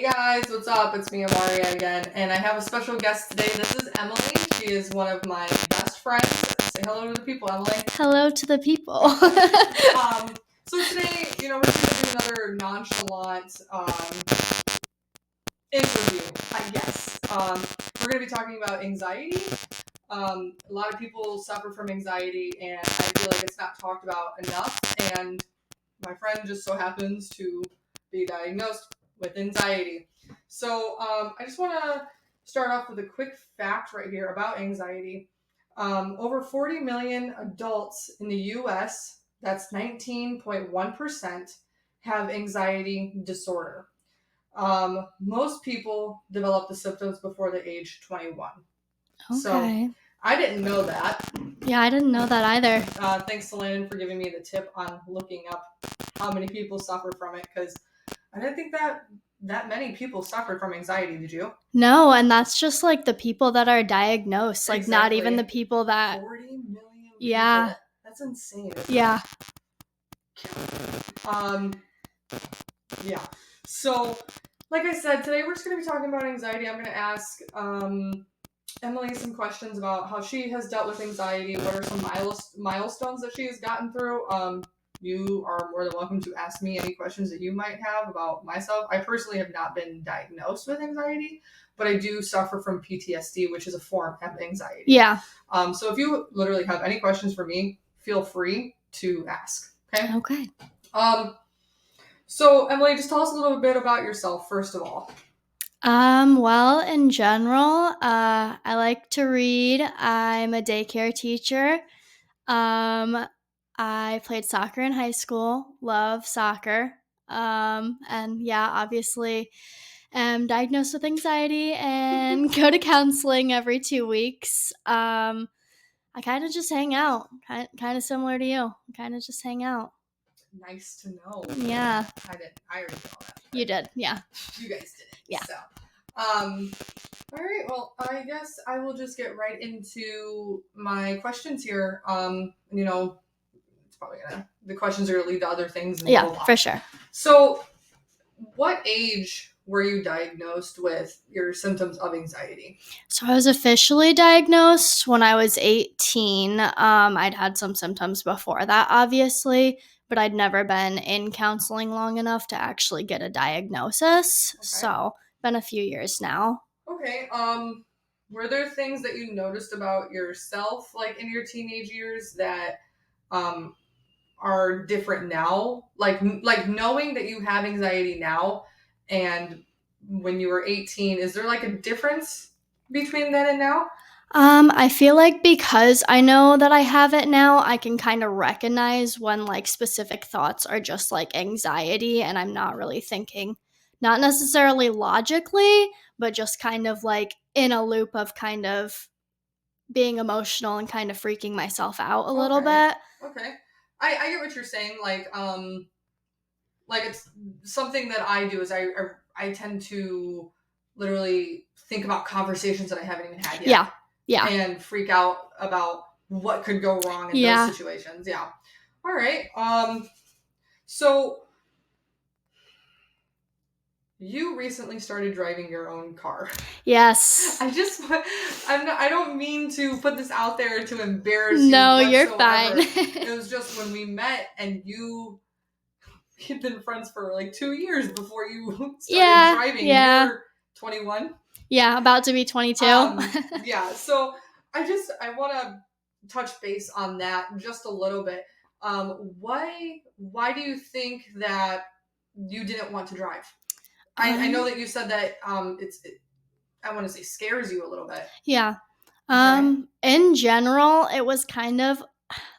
Hey guys, what's up? It's me, Amaria again, and I have a special guest today. This is Emily. She is one of my best friends. Say hello to the people, Emily. Hello to the people. So today, we're going to do another nonchalant interview, I guess. We're going to be talking about anxiety. A lot of people suffer from anxiety, and I feel like it's not talked about enough. And my friend just so happens to be diagnosed with anxiety. So I just want to start off with a quick fact right here about anxiety. Over 40 million adults in the U.S., that's 19.1%, have anxiety disorder. Most people develop the symptoms before the age 21. Okay. So I didn't know that. Yeah, I didn't know that either. Thanks to Landon for giving me the tip on looking up how many people suffer from it, because I didn't think that many people suffered from anxiety. Did you? No, and that's just like the people that are diagnosed, like Exactly. not even the people that 40 million yeah. people. That's insane. Yeah. Yeah. So, like I said, today we're just going to be talking about anxiety. I'm going to ask Emily some questions about how she has dealt with anxiety. What are some milestones that she has gotten through? You are more than welcome to ask me any questions that you might have about myself. I personally have not been diagnosed with anxiety, but I do suffer from PTSD, which is a form of anxiety. Yeah. So if you literally have any questions for me, feel free to ask. Okay? Okay. So Emily, just tell us a little bit about yourself, first of all. Well, in general, I like to read. I'm a daycare teacher. I played soccer in high school. Love soccer. And yeah, obviously am diagnosed with anxiety and go to counseling every 2 weeks. I kind of just hang out, kind of similar to you. Kind of just hang out. Nice to know. Yeah. I already know that. You did, yeah. You guys did it. Yeah. So, all right. Well, I guess I will just get right into my questions here. It's probably the questions are gonna lead to other things. And Yeah, blah, blah. for sure. So, what age were you diagnosed with your symptoms of anxiety? So I was officially diagnosed when I was 18. I'd had some symptoms before that, obviously, but I'd never been in counseling long enough to actually get a diagnosis. Okay. So, been a few years now. Okay. Were there things that you noticed about yourself, like in your teenage years, that are different now? Like knowing that you have anxiety now and when you were 18, is there like a difference between then and now? I feel like because I know that I have it now, I can kind of recognize when like specific thoughts are just like anxiety and I'm not really thinking, not necessarily logically, but just kind of like in a loop of kind of being emotional and kind of freaking myself out a little bit. Okay. I get what you're saying. Like it's something that I do is I tend to literally think about conversations that I haven't even had yet. Yeah. And freak out about what could go wrong in those situations. Yeah. All right. So you recently started driving your own car. Yes. I don't mean to put this out there to embarrass you. No, whatsoever. you're fine. It was just when we met and you'd been friends for like 2 years before you started driving. Yeah. You're 21. Yeah, about to be 22. Yeah. So I want to touch base on that just a little bit. Why do you think that you didn't want to drive? I know that you said that I want to say scares you a little bit. Yeah. Okay. In general, it was kind of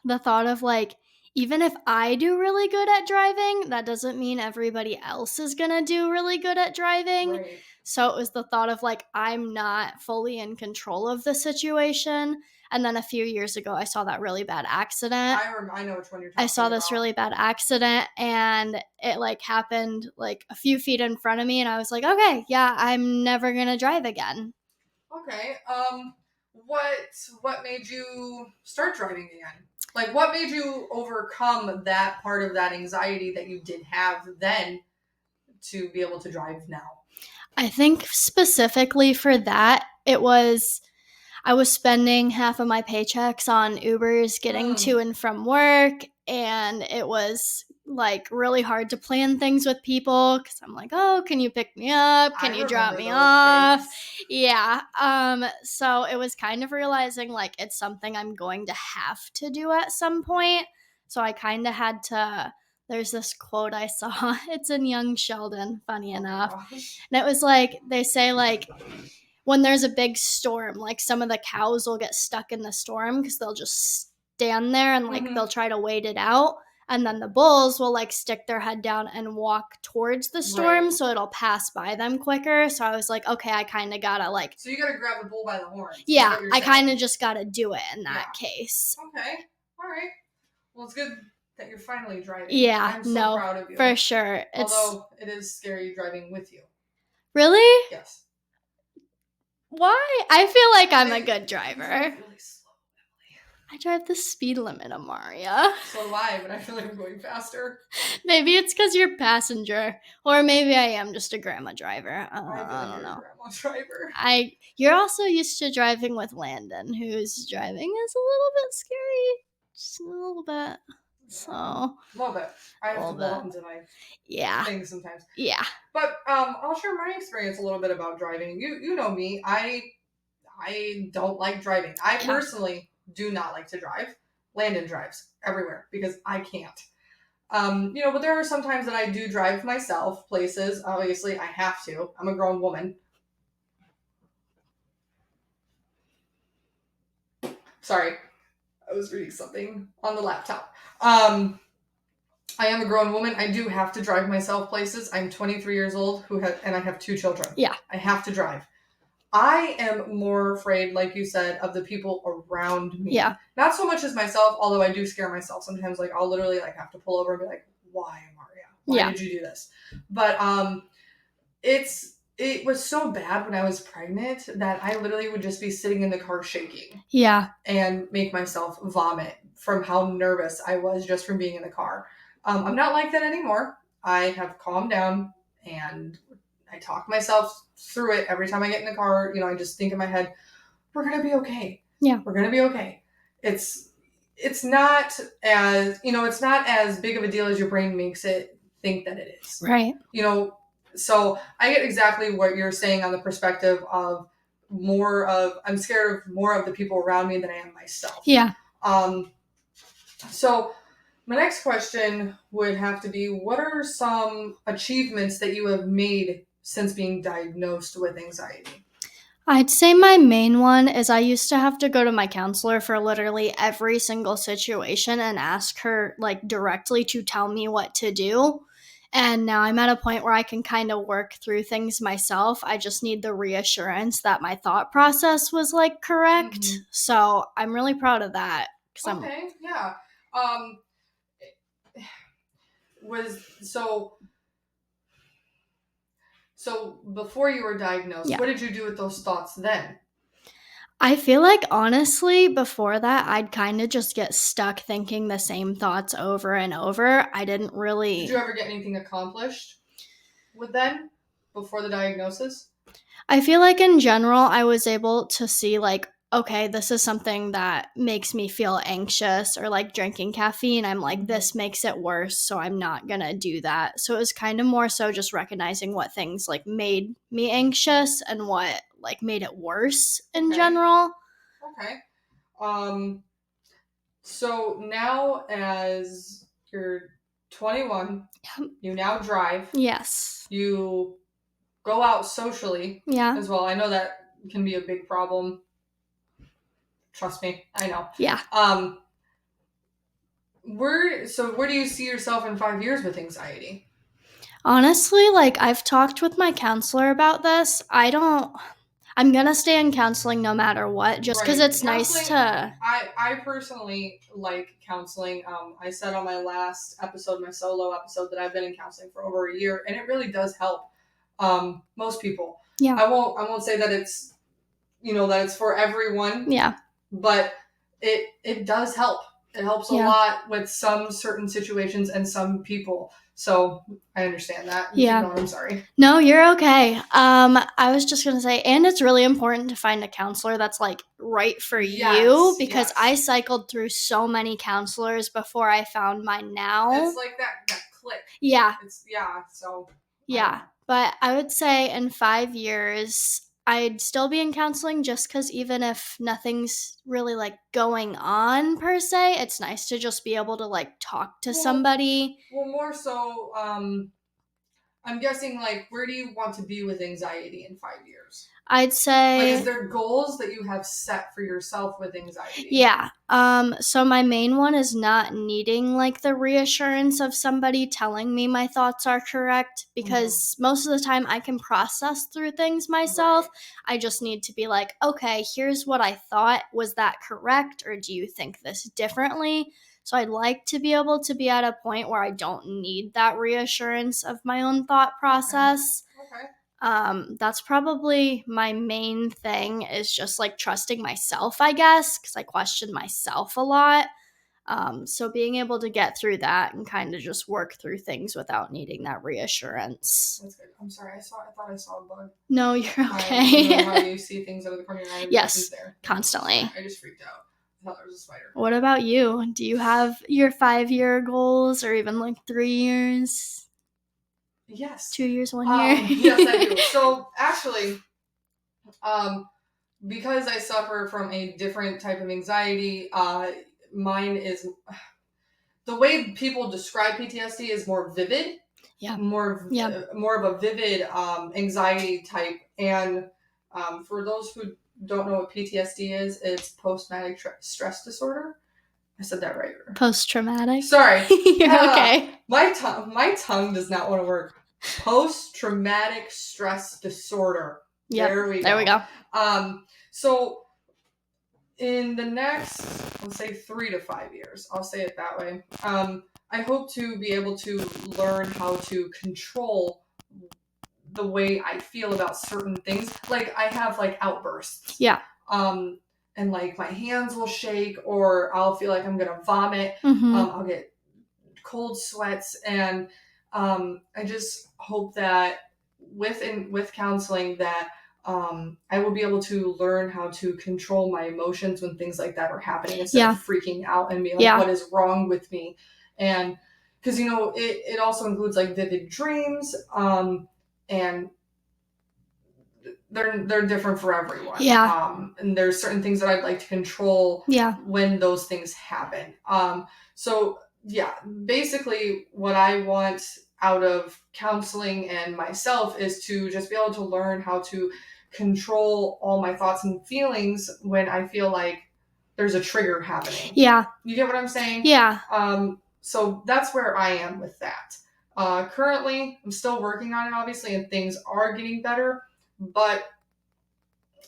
the thought of like, even if I do really good at driving, that doesn't mean everybody else is going to do really good at driving. Right. So it was the thought of like, I'm not fully in control of the situation. And then a few years ago, I saw that really bad accident. I know which one you're talking about. I saw this really bad accident and it like happened like a few feet in front of me. And I was like, okay, yeah, I'm never going to drive again. Okay. What made you start driving again? Like, what made you overcome that part of that anxiety that you did have then to be able to drive now? I think specifically for that, I was spending half of my paychecks on Ubers getting to and from work, and it was like really hard to plan things with people because I'm like, oh, can you pick me up? Can you drop me off? Days. Yeah. So it was kind of realizing like it's something I'm going to have to do at some point. So I kind of had to. There's this quote I saw. It's in Young Sheldon, funny enough. Gosh. And it was like, they say like, when there's a big storm, like some of the cows will get stuck in the storm because they'll just stand there and like they'll try to wait it out. And then the bulls will like stick their head down and walk towards the storm so it'll pass by them quicker. So I was like, okay, I kind of gotta like. So you gotta grab the bull by the horns. Yeah, I kind of just gotta do it in that case. Okay, all right. Well, it's good that you're finally driving. Yeah, I'm so proud of you. For sure. Although it is scary driving with you. Really? Yes. Why? I feel like I'm a good driver. Really slow, Emily. I drive the speed limit, Amaria. So do I, but I feel like I'm going faster. Maybe it's because you're a passenger, or maybe I am just a grandma driver. I don't know. Grandma driver. You're also used to driving with Landon, whose driving is a little bit scary, just a little bit. So a little bit. I have to blow into my things sometimes. Yeah. But I'll share my experience a little bit about driving. You know me. I don't like driving. I personally do not like to drive. Landon drives everywhere because I can't. But there are some times that I do drive myself places. Obviously, I have to. I'm a grown woman. Sorry, I was reading something on the laptop. I am a grown woman. I do have to drive myself places. I'm 23 years old and I have 2 children. Yeah. I have to drive. I am more afraid, like you said, of the people around me. Yeah. Not so much as myself, although I do scare myself sometimes. Like I'll literally like have to pull over and be like, "Why, Amaria? Why did you do this?" But it was so bad when I was pregnant that I literally would just be sitting in the car shaking. Yeah. And make myself vomit from how nervous I was just from being in the car. I'm not like that anymore. I have calmed down and I talk myself through it every time I get in the car. I just think in my head, we're going to be okay. Yeah. We're going to be okay. It's not as, it's not as big of a deal as your brain makes it think that it is. Right. So I get exactly what you're saying on the perspective of I'm scared of more of the people around me than I am myself. Yeah. So my next question would have to be, what are some achievements that you have made since being diagnosed with anxiety? I'd say my main one is I used to have to go to my counselor for literally every single situation and ask her like directly to tell me what to do. And now I'm at a point where I can kind of work through things myself. I just need the reassurance that my thought process was like correct. Mm-hmm. So I'm really proud of that. Okay, yeah. So before you were diagnosed, what did you do with those thoughts then? I feel like, honestly, before that, I'd kind of just get stuck thinking the same thoughts over and over. I didn't really... Did you ever get anything accomplished with then, before the diagnosis? I feel like, in general, I was able to see, like, okay, this is something that makes me feel anxious, or like drinking caffeine. I'm like, this makes it worse, so I'm not gonna do that. So it was kind of more so just recognizing what things like made me anxious and what like made it worse in general. Okay. So now as you're 21, you now drive. Yes. You go out socially as well. I know that can be a big problem. Trust me, I know. Yeah. Where do you see yourself in 5 years with anxiety? Honestly, like I've talked with my counselor about this. I'm gonna stay in counseling no matter what, just because it's nice to... I personally like counseling. I said on my last episode, my solo episode, that I've been in counseling for over a year, and it really does help most people. Yeah. I won't say that it's that it's for everyone. Yeah. But it does help. It helps a lot with some certain situations and some people. So I understand that. Yeah. Keep going, I'm sorry. No, you're okay. I was just gonna say, and it's really important to find a counselor that's like right for you, because yes. I cycled through so many counselors before I found mine now. It's like that click. Yeah. So Yeah. But I would say in 5 years, I'd still be in counseling, just because even if nothing's really like going on per se, it's nice to just be able to like talk to somebody. Well, more so, I'm guessing, like, where do you want to be with anxiety in 5 years? I'd say, like, is there goals that you have set for yourself with anxiety? Yeah. So my main one is not needing like the reassurance of somebody telling me my thoughts are correct, because most of the time I can process through things myself. Right. I just need to be like, okay, here's what I thought. Was that correct? Or do you think this differently? So I'd like to be able to be at a point where I don't need that reassurance of my own thought process. Okay. That's probably my main thing, is just like trusting myself, I guess, because I question myself a lot. So being able to get through that and kind of just work through things without needing that reassurance. That's good. I'm sorry. I thought I saw a bug. No, you're okay. You know how you see things out of the corner of your eye? Yes, there. constantly. I just freaked out. I thought there was a spider. What about you? Do you have your 5-year goals, or even like 3 years? Yes. 2 years, 1 year? Yes, I do. So actually, because I suffer from a different type of anxiety, mine is, the way people describe PTSD is more vivid. Yeah. More of a vivid anxiety type. And for those who don't know what PTSD is, it's post-traumatic stress disorder. I said that right. Post-traumatic? Sorry. You're okay. My tongue does not want to work. Post-traumatic stress disorder. Yep. There we go. So in the next, let's say 3 to 5 years, I'll say it that way, I hope to be able to learn how to control the way I feel about certain things. Like, I have like outbursts. Yeah. And like my hands will shake, or I'll feel like I'm gonna vomit. I'll get cold sweats, and I just hope that with counseling that I will be able to learn how to control my emotions when things like that are happening, instead of freaking out and being like, what is wrong with me? And because, it also includes like vivid dreams, and they're different for everyone. Yeah. And there's certain things that I'd like to control when those things happen. So yeah, basically what I want out of counseling and myself is to just be able to learn how to control all my thoughts and feelings when I feel like there's a trigger happening. Yeah. You get what I'm saying? Yeah. So that's where I am with that. Currently, I'm still working on it, obviously, and things are getting better. But,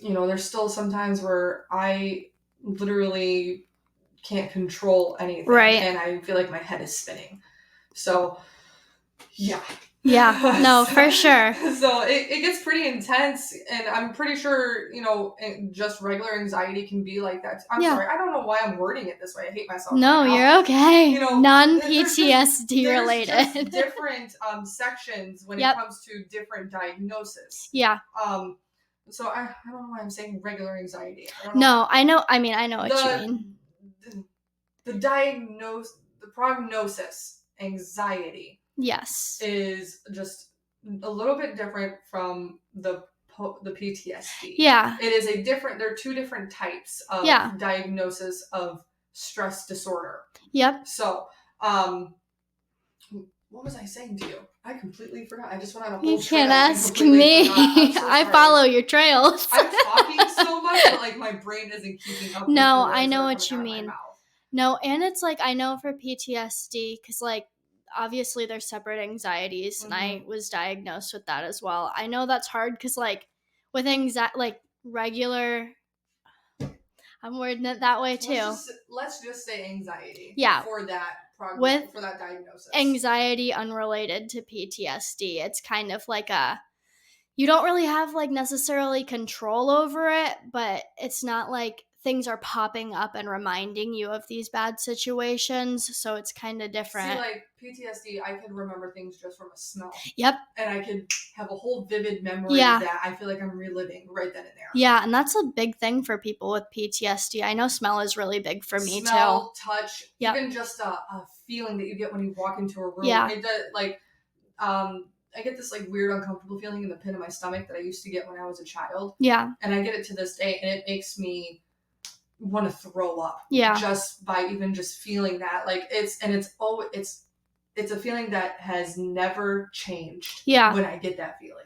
there's still some times where I literally can't control anything. Right. And I feel like my head is spinning. So, yeah. Yeah, no, for sure. So it gets pretty intense, and I'm pretty sure, just regular anxiety can be like that. I'm sorry, I don't know why I'm wording it this way. I hate myself. No, right now. you're okay. Non-PTSD related. There's just different sections when it comes to different diagnosis. Yeah. So I don't know why I'm saying regular anxiety. No, I know. I know what you mean. The prognosis anxiety. Yes. Is just a little bit different from the PTSD. Yeah. It is there are 2 different types of diagnosis of stress disorder. Yep. So, what was I saying to you? I completely forgot. I just went on a whole You can't ask me. I follow your trails. I'm talking so much that like my brain isn't keeping up. No, I know what you mean. No, and it's like, I know for PTSD, because like obviously there's separate anxieties, and I was diagnosed with that as well. I know that's hard, because like with regular, I'm wording it that way too. Let's just say anxiety. Yeah. For that for that diagnosis. Anxiety unrelated to PTSD. It's kind of like you don't really have like necessarily control over it, but it's not like things are popping up and reminding you of these bad situations. So it's kind of different. See, like PTSD, I could remember things just from a smell. Yep. And I could have a whole vivid memory Yeah. that I feel like I'm reliving right then and there. Yeah, and that's a big thing for people with PTSD. I know smell is really big for me too. Smell, touch, Yep. even just a feeling that you get when you walk into a room. Yeah. It does, like, I get this like weird uncomfortable feeling in the pit of my stomach that I used to get when I was a child. Yeah. And I get it to this day, and it makes me want to throw up. Yeah. Just by even just feeling that. Like it's a feeling that has never changed. Yeah. When I get that feeling.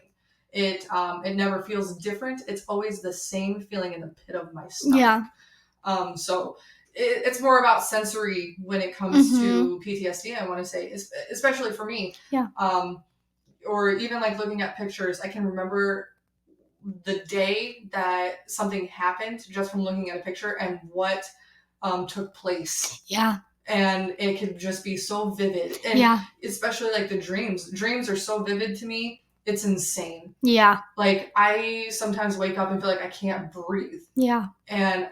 It never feels different. It's always the same feeling in the pit of my stomach. Yeah. So it's more about sensory when it comes to PTSD, I want to say, especially for me. Yeah. Or even like looking at pictures, I can remember the day that something happened just from looking at a picture and what took place. Yeah. And it could just be so vivid. And yeah. Especially like the dreams. Dreams are so vivid to me. It's insane. Yeah. Like I sometimes wake up and feel like I can't breathe. Yeah. And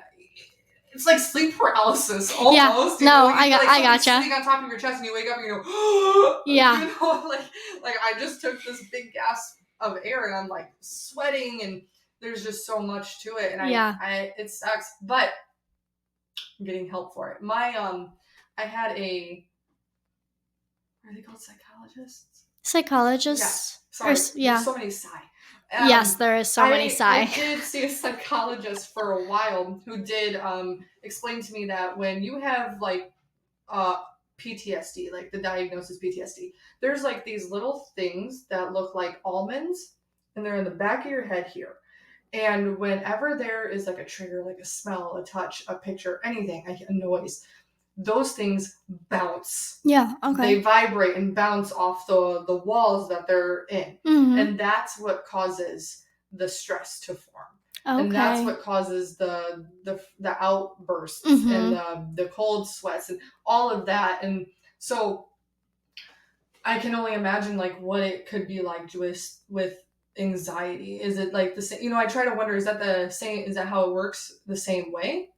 it's like sleep paralysis almost. Yeah. No, I gotcha. Sitting on top of your chest and you wake up and you go, yeah. You know, like I just took this big gasp of air and I'm like sweating and there's just so much to it. And I it sucks, but I'm getting help for it. I had are they called psychologists? Psychologists? Yeah. Sorry. There's so many psi. Yes, there is so many psi. I did see a psychologist for a while who did explain to me that when you have like PTSD, like the diagnosis PTSD, there's like these little things that look like almonds and they're in the back of your head here. And whenever there is like a trigger, like a smell, a touch, a picture, anything, a noise, those things bounce. Yeah, okay. They vibrate and bounce off the walls that they're in. Mm-hmm. And that's what causes the stress to form. Okay. And that's what causes the outbursts and the cold sweats and all of that. And so I can only imagine like what it could be like with anxiety. Is it like the same? You know, I try to wonder, is that how it works the same way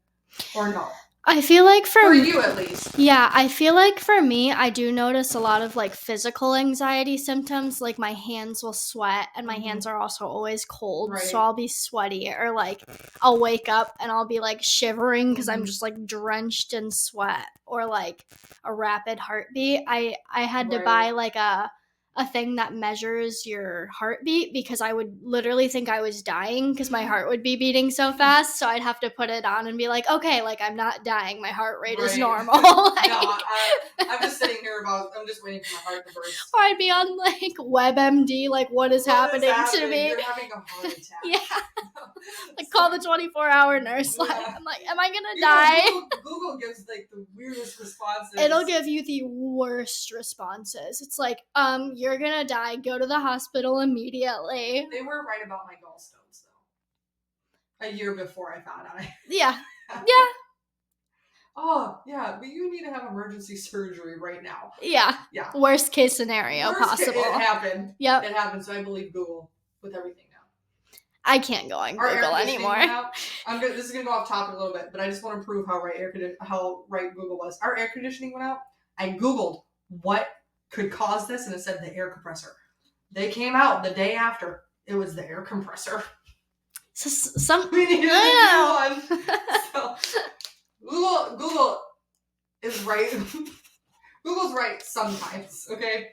or no? I feel like for you at least. Yeah, I feel like for me, I do notice a lot of like physical anxiety symptoms. Like my hands will sweat and my hands are also always cold. Right. So I'll be sweaty or like I'll wake up and I'll be like shivering because I'm just like drenched in sweat or like a rapid heartbeat. I had to buy like a thing that measures your heartbeat because I would literally think I was dying because my heart would be beating so fast. So I'd have to put it on and be like, okay, like I'm not dying. My heart rate is normal. Like, no, I'm just sitting here I'm just waiting for my heart to burst. Or I'd be on like WebMD, like what is happening to me? You're having a heart attack. Yeah. Like call the 24-hour nurse line. I'm like, am I gonna die? Google gives like the weirdest responses. It'll give you the worst responses. It's like, you're gonna die. Go to the hospital immediately. They were right about my gallstones though. A year before I found out. Yeah. Yeah. Oh, yeah, but you need to have emergency surgery right now. Yeah. Yeah. Worst case scenario possible. It happened. Yep. It happened, so I believe Google with everything now. I can't go on Google anymore. This is going to go off topic a little bit, but I just want to prove how right Google was. Our air conditioning went out. I Googled what could cause this, and it said the air compressor. They came out the day after. It was the air compressor. We needed a new one. So, Google is right. Google's right sometimes, okay?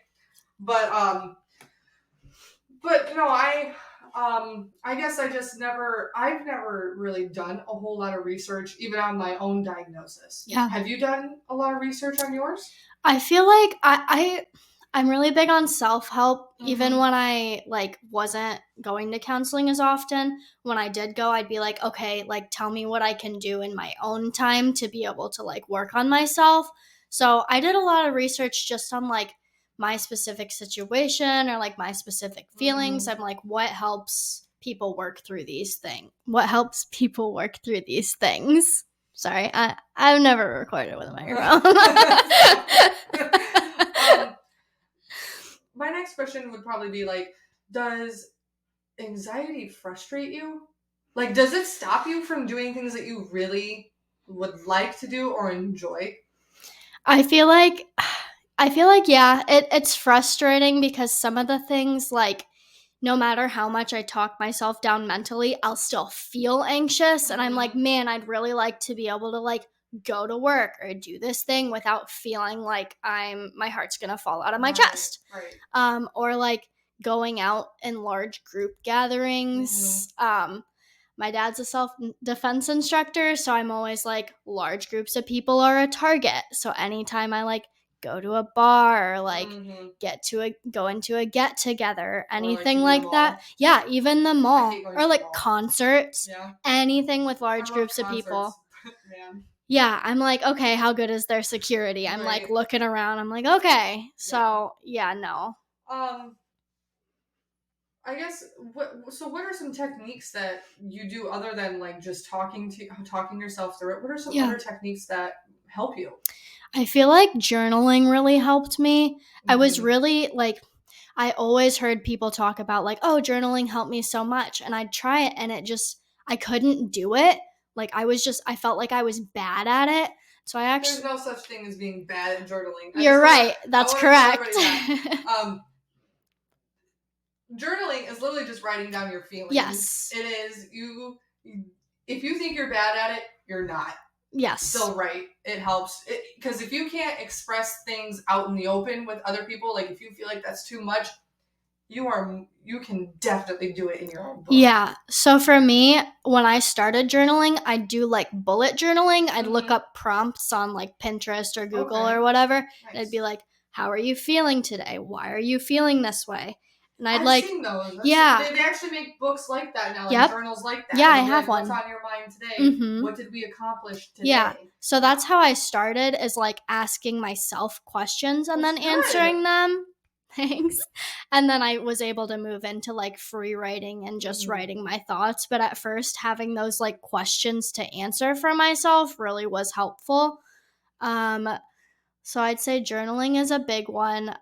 But no, I guess I've never really done a whole lot of research, even on my own diagnosis. Yeah. Have you done a lot of research on yours? I feel like I'm really big on self-help. Even when I like wasn't going to counseling as often, when I did go, I'd be like, okay, like tell me what I can do in my own time to be able to like work on myself. So I did a lot of research just on like my specific situation or like my specific feelings. I'm like, what helps people work through these things? What helps people work through these things? Sorry, I've never recorded with a microphone. My next question would probably be like, does anxiety frustrate you? Like, does it stop you from doing things that you really would like to do or enjoy? I feel like yeah, it's frustrating because some of the things, like, no matter how much I talk myself down mentally, I'll still feel anxious, and I'm like, Mhm. man, I'd really like to be able to, like, go to work or do this thing without feeling like my heart's gonna fall out of my Right, chest. right. Or like going out in large group gatherings. My dad's a self defense instructor, so I'm always like, large groups of people are a target. So anytime I like go to a bar or like Mhm. go into a get together, Or like anything even the like that. mall. Yeah, even the I mall hate going or to the like mall. concerts, Yeah. anything with I large love groups of people. concerts, man. Yeah, I'm like, okay, how good is their security? I'm like Right. looking around. I'm like, okay. Yeah. So, yeah, no. Um, I guess what are some techniques that you do other than like just talking yourself through it? What are some Yeah. other techniques that help you? I feel like journaling really helped me. I was Mhm. really like, I always heard people talk about, like, oh, journaling helped me so much. And I'd try it and I couldn't do it. Like, I felt like I was bad at it. So I There's actually, no such thing as being bad at journaling. you're right. I That's want to tell correct. everybody that. Um, Journaling is literally just writing down your feelings. Yes. It is if you think you're bad at it, you're not. Yes. Still write. It helps because if you can't express things out in the open with other people, like if you feel like that's too much, you can definitely do it in your own book. Yeah. So for me, when I started journaling, I'd do like bullet journaling. I'd look Mhm. up prompts on like Pinterest or Google Okay. or whatever. And I'd Nice. be like, how are you feeling today? Why are you feeling this way? And I'd I've like, seen those. yeah, They actually make books like that now, like yep. journals like that. Yeah, I It'll be have like, what's one. on your mind today? Mm-hmm. What did we accomplish Yeah. today? So Yeah. that's how I started, is like asking myself questions and That's then answering them. Thanks. And then I was able to move into like free writing and just Mhm. writing my thoughts. But at first, having those like questions to answer for myself really was helpful. Um, so I'd say journaling is a big one.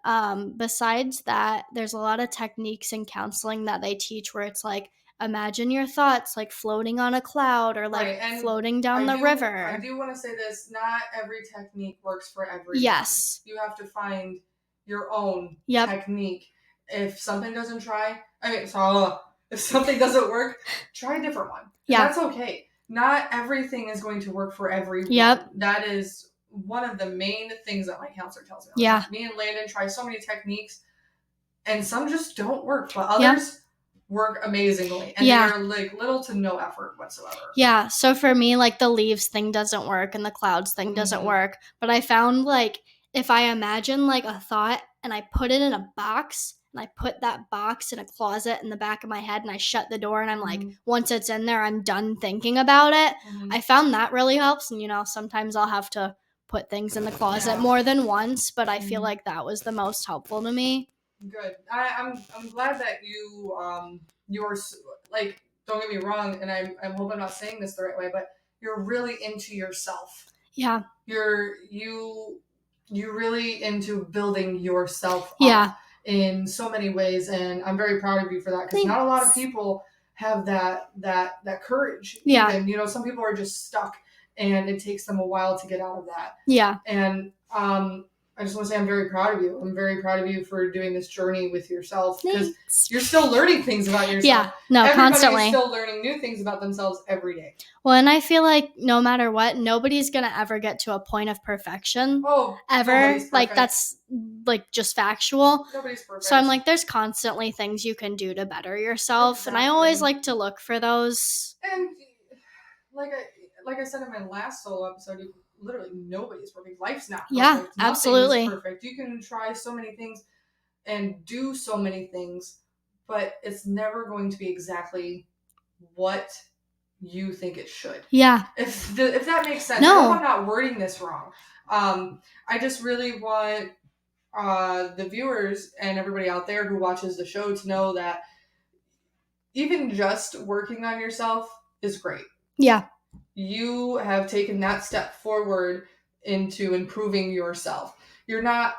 Besides that, there's a lot of techniques in counseling that they teach where it's like, imagine your thoughts like floating on a cloud or like Right, and floating down the I river. do want to say this: not every technique works for everyone. Yes. You have to find your own Yep. technique. If something doesn't if something doesn't work, try a different one, and Yeah. that's okay. Not everything is going to work for everyone. Yep. That is one of the main things that my counselor tells me all the Yeah. time. Me and Landon try so many techniques, and some just don't work, but Yep. others work amazingly, and Yeah. they are like little to no effort whatsoever. Yeah. So for me, like the leaves thing doesn't work and the clouds thing doesn't Mhm. work. But I found like if I imagine like a thought and I put it in a box and I put that box in a closet in the back of my head and I shut the door and I'm like, Mhm. once it's in there, I'm done thinking about it. Mhm. I found that really helps. And, sometimes I'll have to put things in the closet more than once, but I feel Mhm. like that was the most helpful to me. Good. I'm glad that you're like, don't get me wrong, and I hope I'm not saying this the right way, but you're really into yourself. Yeah. You're really into building yourself up Yeah. in so many ways, and I'm very proud of you for that, because not a lot of Thanks. people have that courage. Yeah. Even some people are just stuck, and it takes them a while to get out of that. Yeah. And I just want to say I'm very proud of you. I'm very proud of you for doing this journey with yourself, because Thanks. you're still learning things about yourself. Yeah. No, Everybody constantly. is still learning new things about themselves every day. Well, and I feel like no matter what, nobody's going to ever get to a point of perfection. Oh, ever. nobody's perfect. Like, that's like just factual. Nobody's perfect. So I'm like, there's constantly things you can do to better yourself. And I always like to look for those. And like I said in my last solo episode, literally nobody's perfect. Life's not perfect. Yeah, absolutely. Nothing is perfect. You can try so many things and do so many things, but it's never going to be exactly what you think it should. Yeah. If that makes sense. No. I hope I'm not wording this wrong. I just really want the viewers and everybody out there who watches the show to know that even just working on yourself is great. Yeah. You have taken that step forward into improving yourself. You're not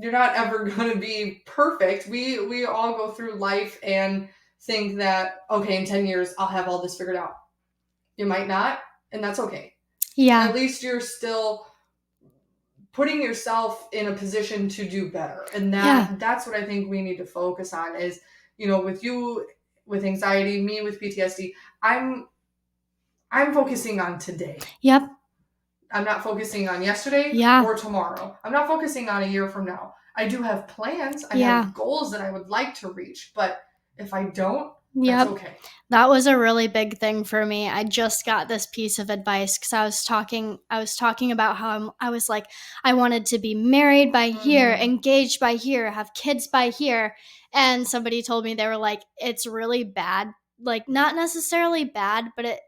ever going to be perfect. We all go through life and think that, okay, in 10 years, I'll have all this figured out. You might not, and that's okay. Yeah. At least you're still putting yourself in a position to do better. And that's what I think we need to focus on is, with you with anxiety, me with PTSD, I'm focusing on today. Yep. I'm not focusing on yesterday or tomorrow. I'm not focusing on a year from now. I do have plans. I have goals that I would like to reach, but if I don't, that's okay. That was a really big thing for me. I just got this piece of advice because I was talking about how I was like, I wanted to be married by here, engaged by here, have kids by here. And somebody told me, they were like, it's really bad. Like, not necessarily bad, but it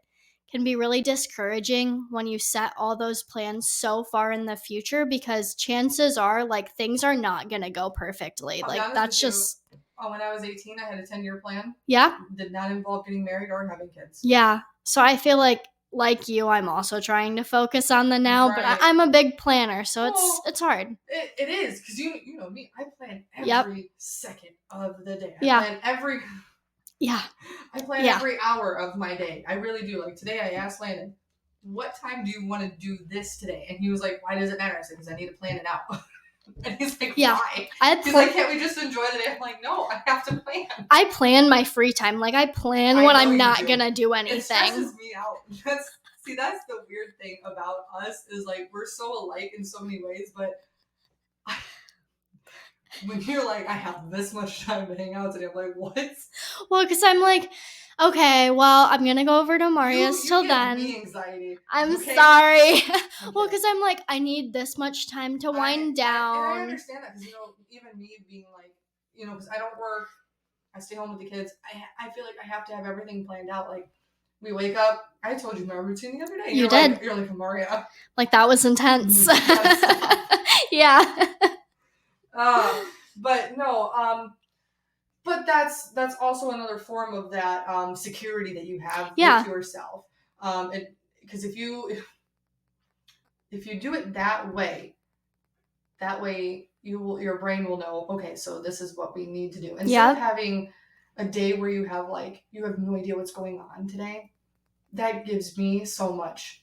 can be really discouraging when you set all those plans so far in the future, because chances are, like, things are not going to go perfectly. Like, that's just... When I was 18, I had a 10-year plan. Yeah. Did not involve getting married or having kids. Yeah. So I feel like you, I'm also trying to focus on the now, but I'm a big planner, so it's hard. It is, because you know me. I plan every second of the day. I plan every... I plan every hour of my day. I really do. Like today, I asked Landon, what time do you want to do this today? And he was like, why does it matter? I said, because I need to plan it out. And he's like, why? He's like, can't we just enjoy the day? I'm like, no, I have to plan. I plan my free time. Like, I plan when I'm not going to do anything. It stresses me out. That's the weird thing about us is, like, we're so alike in so many ways, but when you're like, I have this much time to hang out today, I'm like, what? Well, because I'm like, okay, well, I'm going to go over to Amaria's till then. Me anxiety. I'm sorry. Well, because I'm like, I need this much time to wind down. I understand that because, even me being like, because I don't work, I stay home with the kids, I feel like I have to have everything planned out. Like, we wake up, I told you my routine the other day. You did. You're like, Amaria. Like, that was intense. Yeah. But no, but that's also another form of that security that you have with yourself. Because if you do it that way your brain will know, okay, so this is what we need to do. Instead of having a day where you have no idea what's going on today, that gives me so much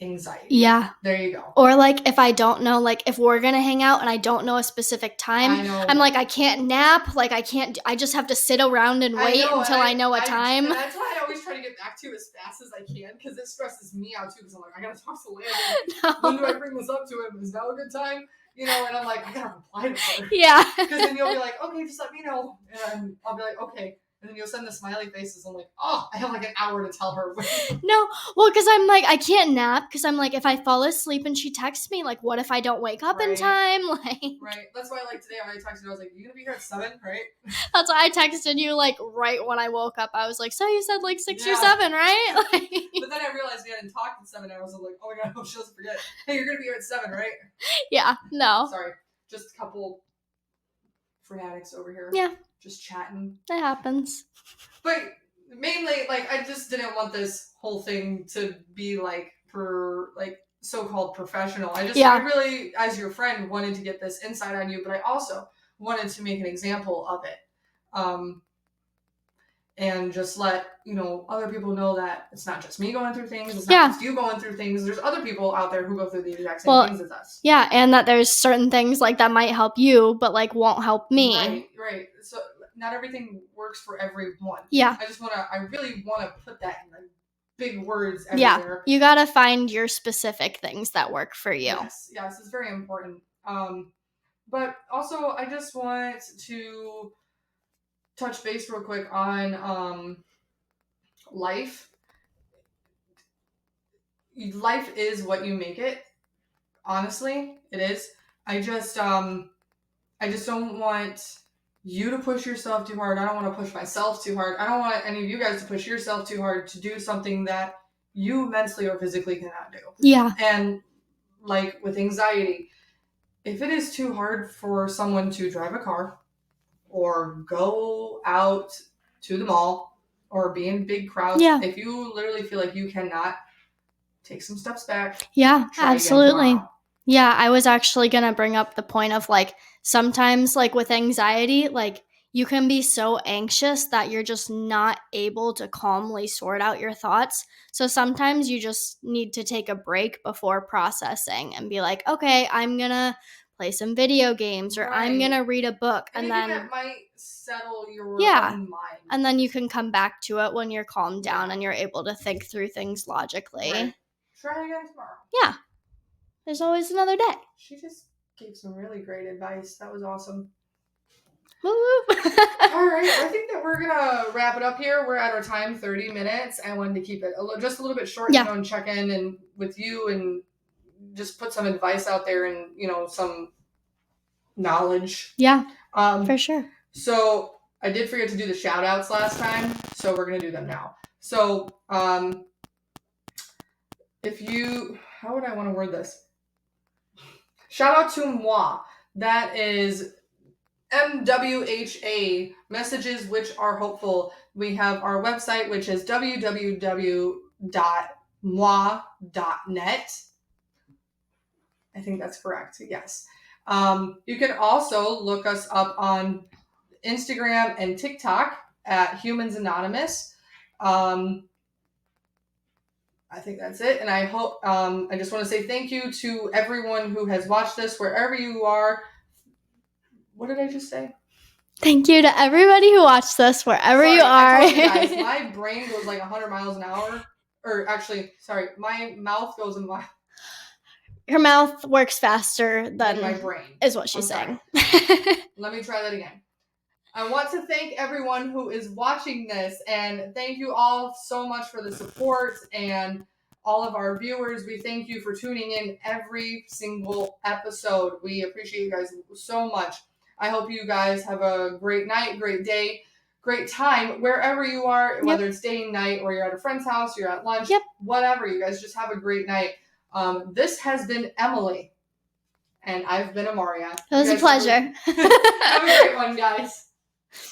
anxiety. Yeah. There you go. Or if I don't know, if we're going to hang out and I don't know a specific time, I'm like, I can't nap. I just have to sit around and wait until I know a time. And that's why I always try to get back to you as fast as I can, because it stresses me out too, because I'm like, I got to talk to Landon. When do I bring this up to him? Is now a good time? And I'm like, I got to reply to her. Yeah. Because then you'll be like, okay, just let me know. And I'll be like, okay. And then you'll send the smiley faces. I'm like, oh, I have an hour to tell her. No, well, because I'm like, I can't nap, because I'm like, if I fall asleep and she texts me, what if I don't wake up in time? Right. That's why, today when I texted her, I was like, you gonna be here at 7, right? That's why I texted you, right when I woke up. I was like, so you said 6 or 7, right? But then I realized we hadn't talked in 7 hours. I'm like, oh my God, I hope she doesn't forget. Hey, you're gonna be here at 7, right? Yeah, no. Sorry. Just a couple fanatics over here. Yeah. Just chatting. That happens. But mainly, I just didn't want this whole thing to be so-called professional. I really, as your friend, wanted to get this insight on you, but I also wanted to make an example of it. And just let, other people know that it's not just me going through things. It's not just you going through things. There's other people out there who go through the exact same things as us. Yeah, and that there's certain things that might help you, but won't help me. Right. So not everything works for everyone. Yeah. I really want to put that in big words everywhere. Yeah, you got to find your specific things that work for you. Yes, it's very important. But also I just want to touch base real quick on life. Life is what you make it. Honestly, it is. I just don't want you to push yourself too hard. I don't want to push myself too hard. I don't want any of you guys to push yourself too hard to do something that you mentally or physically cannot do. Yeah. And with anxiety, if it is too hard for someone to drive a car or go out to the mall or be in big crowds, if you literally feel like you cannot, take some steps back. Yeah, absolutely. Yeah, I was actually going to bring up the point of sometimes with anxiety, you can be so anxious that you're just not able to calmly sort out your thoughts. So sometimes you just need to take a break before processing and be like, okay, I'm going to play some video games or I'm going to read a book. And Anything then that might settle your Yeah. own mind. And then you can come back to it when you're calmed down and you're able to think through things logically. Right. Try again tomorrow. Yeah. There's always another day. She just gave some really great advice. That was awesome. Woo. All right, I think that we're gonna wrap it up here. We're at our time, 30 minutes. I wanted to keep it just a little bit short, and check in and with you and just put some advice out there and some knowledge. Yeah, for sure. So I did forget to do the shout outs last time, so we're gonna do them now. So how would I want to word this? Shout out to moi. That is MWHA, Messages Which Are Hopeful. We have our website, which is www.moi.net. I think that's correct. Yes. You can also look us up on Instagram and TikTok at Humans Anonymous. I think that's it. And I hope, I just want to say thank you to everyone who has watched this, wherever you are. What did I just say? Thank you to everybody who watched this, wherever you are. I told you guys, my brain goes like 100 miles an hour. Or actually, sorry, my mouth goes in my... Her mouth works faster than my brain, is what she's saying. Let me try that again. I want to thank everyone who is watching this, and thank you all so much for the support and all of our viewers. We thank you for tuning in every single episode. We appreciate you guys so much. I hope you guys have a great night, great day, great time, wherever you are, whether it's day and night or you're at a friend's house, you're at lunch, whatever. You guys just have a great night. This has been Emily, and I've been Amaria. It was a pleasure. Have a great one, guys.